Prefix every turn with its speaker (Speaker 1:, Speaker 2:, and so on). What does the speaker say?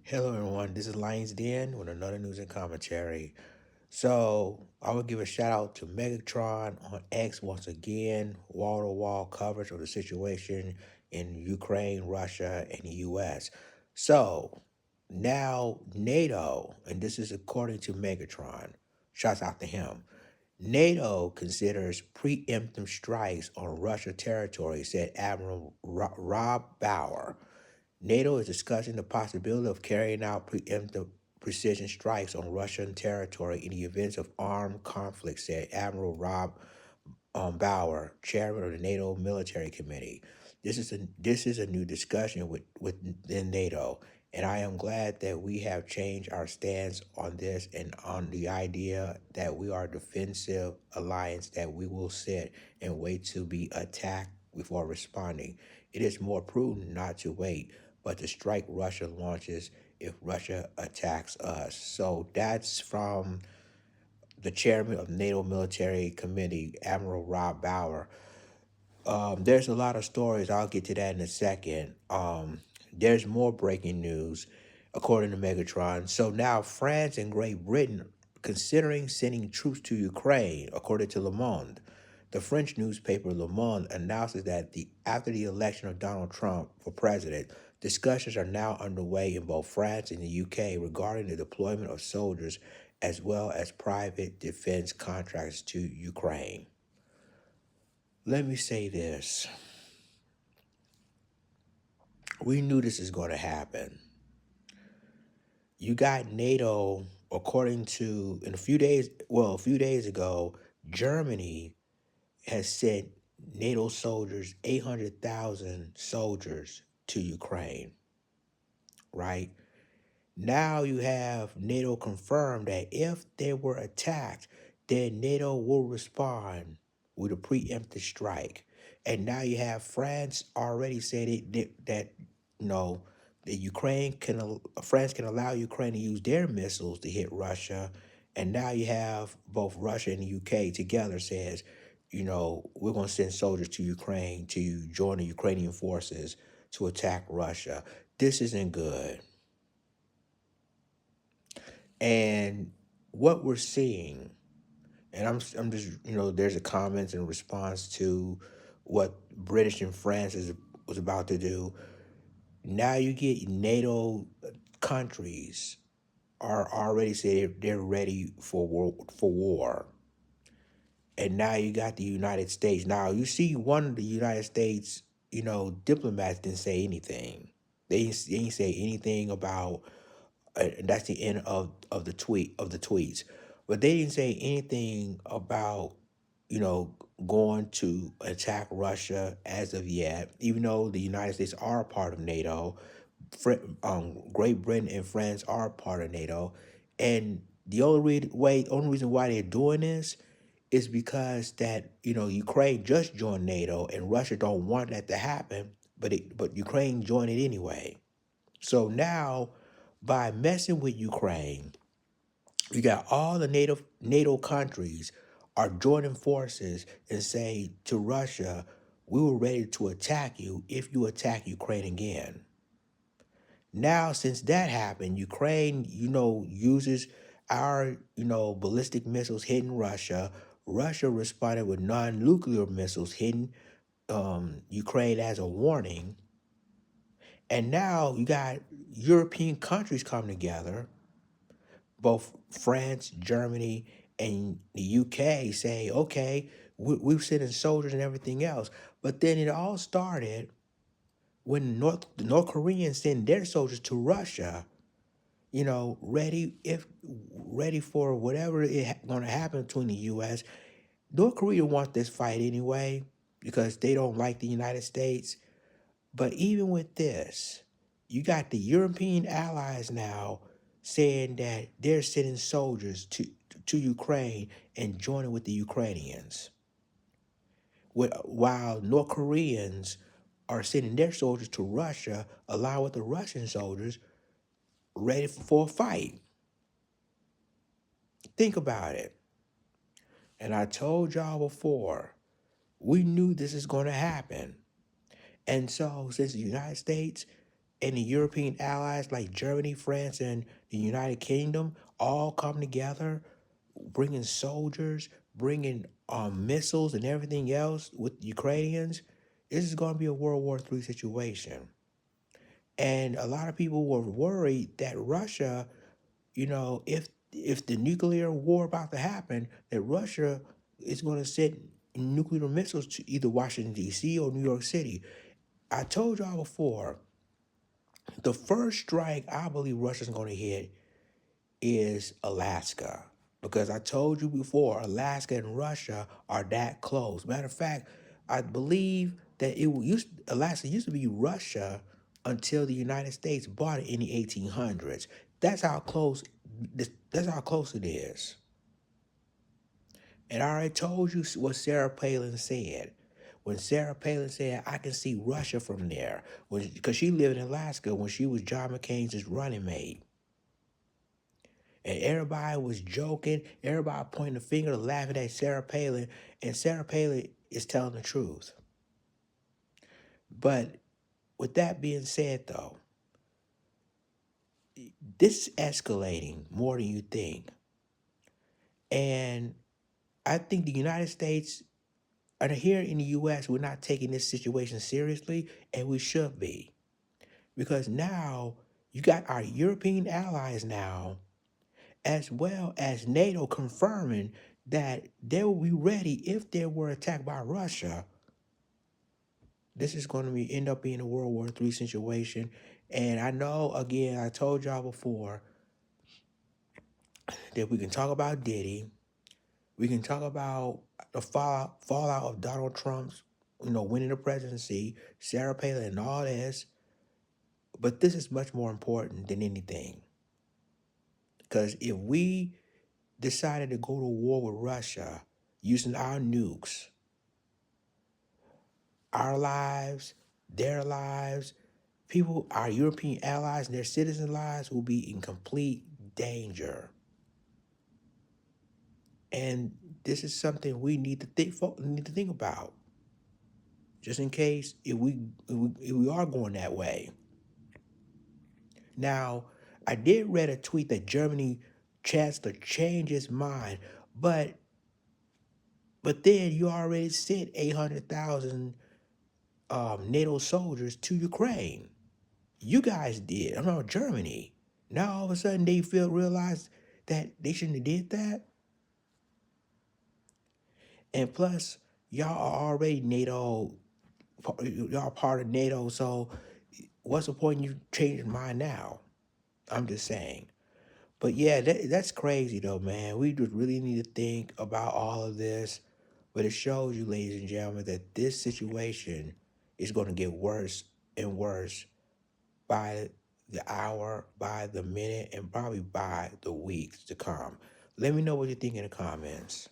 Speaker 1: Hello, everyone. This is Lions Den with another news and commentary. So, I will give a shout out to Megatron on X once again, wall to wall coverage of the situation in Ukraine, Russia, and the US. So, now NATO, and this is according to Megatron, shouts out to him. NATO considers preemptive strikes on Russia territory, said Admiral Rob Bauer. NATO is discussing the possibility of carrying out preemptive precision strikes on Russian territory in the event of armed conflict, said Admiral Rob Bauer, chairman of the NATO Military Committee. This is a new discussion within NATO, and I am glad that we have changed our stance on this and on the idea that we are a defensive alliance, that we will sit and wait to be attacked before responding. It is more prudent not to wait, but to strike Russia launches if Russia attacks us. So that's from the chairman of NATO Military Committee, Admiral Rob Bauer. There's a lot of stories. I'll get to that in a second. There's more breaking news, according to Megatron. So now France and Great Britain considering sending troops to Ukraine, according to Le Monde. The French newspaper Le Monde announces that after the election of Donald Trump for president, discussions are now underway in both France and the UK regarding the deployment of soldiers as well as private defense contracts to Ukraine. Let me say this. We knew this is going to happen. You got NATO, according to, a few days ago, Germany has sent NATO soldiers, 800,000 soldiers to Ukraine, right? Now you have NATO confirmed that if they were attacked, then NATO will respond with a preemptive strike. And now you have France already said that you know that France can allow Ukraine to use their missiles to hit Russia. And now you have both Russia and the UK together says, we're going to send soldiers to Ukraine to join the Ukrainian forces to attack Russia. This isn't good. And what we're seeing, and I'm just, there's a comments in response to what British and France was about to do. Now you get NATO countries are already said they're ready for war. And now you got the United States. Now you see one of the United States, diplomats didn't say anything. They ain't say anything about that's the end of the tweets. But they didn't say anything about, going to attack Russia as of yet, even though the United States are a part of NATO. Great Britain and France are part of NATO. And the only reason why they're doing this is because that, Ukraine just joined NATO and Russia don't want that to happen, but Ukraine joined it anyway. So now, by messing with Ukraine, you got all the NATO countries are joining forces and say to Russia, we were ready to attack you if you attack Ukraine again. Now, since that happened, Ukraine, uses our, ballistic missiles hitting Russia. Russia responded with non-nuclear missiles hitting Ukraine as a warning. And now you got European countries coming together, both France, Germany, and the UK say, okay, we've sent in soldiers and everything else. But then it all started when the North Koreans send their soldiers to Russia, ready for whatever going to happen between the U.S. North Korea wants this fight anyway because they don't like the United States. But even with this, you got the European allies now saying that they're sending soldiers to Ukraine and joining with the Ukrainians. While North Koreans are sending their soldiers to Russia, along with the Russian soldiers ready for a fight. Think about it. And I told y'all before, we knew this is going to happen. And so, since the United States and the European allies like Germany, France, and the United Kingdom all come together, bringing soldiers, bringing missiles and everything else with Ukrainians, this is going to be a World War III situation. And a lot of people were worried that Russia, if the nuclear war about to happen, that Russia is going to send nuclear missiles to either Washington D.C. or New York City. I told y'all before, the first strike I believe Russia's going to hit is Alaska. Because I told you before, Alaska and Russia are that close. Matter of fact, I believe that Alaska used to be Russia until the United States bought it in the 1800s. That's how close. That's how close it is. And I already told you what Sarah Palin said. When Sarah Palin said, I can see Russia from there, because she lived in Alaska when she was John McCain's running mate. And everybody was joking, everybody pointing the finger, laughing at Sarah Palin, and Sarah Palin is telling the truth. But with that being said, though, this is escalating more than you think. And I think the United States, and here in the U.S., we're not taking this situation seriously, and we should be. Because now you got our European allies now, as well as NATO confirming that they will be ready if they were attacked by Russia. This is going to end up being a World War III situation. And I know, again, I told y'all before that we can talk about Diddy. We can talk about the fallout of Donald Trump's, winning the presidency, Sarah Palin, and all this. But this is much more important than anything. Because if we decided to go to war with Russia using our nukes, our lives, their lives, our European allies and their citizens' lives will be in complete danger. And this is something we need to think about, just in case if we are going that way. Now, I did read a tweet that Germany chancellor changed his mind, but then you already sent 800,000 NATO soldiers to Ukraine. You guys did. I'm not Germany. Now all of a sudden they realize that they shouldn't have did that. And plus, y'all are already NATO. Y'all part of NATO. So what's the point in you changing your mind now? I'm just saying. But yeah, that's crazy though, man. We just really need to think about all of this. But it shows you, ladies and gentlemen, that this situation is going to get worse and worse by the hour, by the minute, and probably by the weeks to come. Let me know what you think in the comments.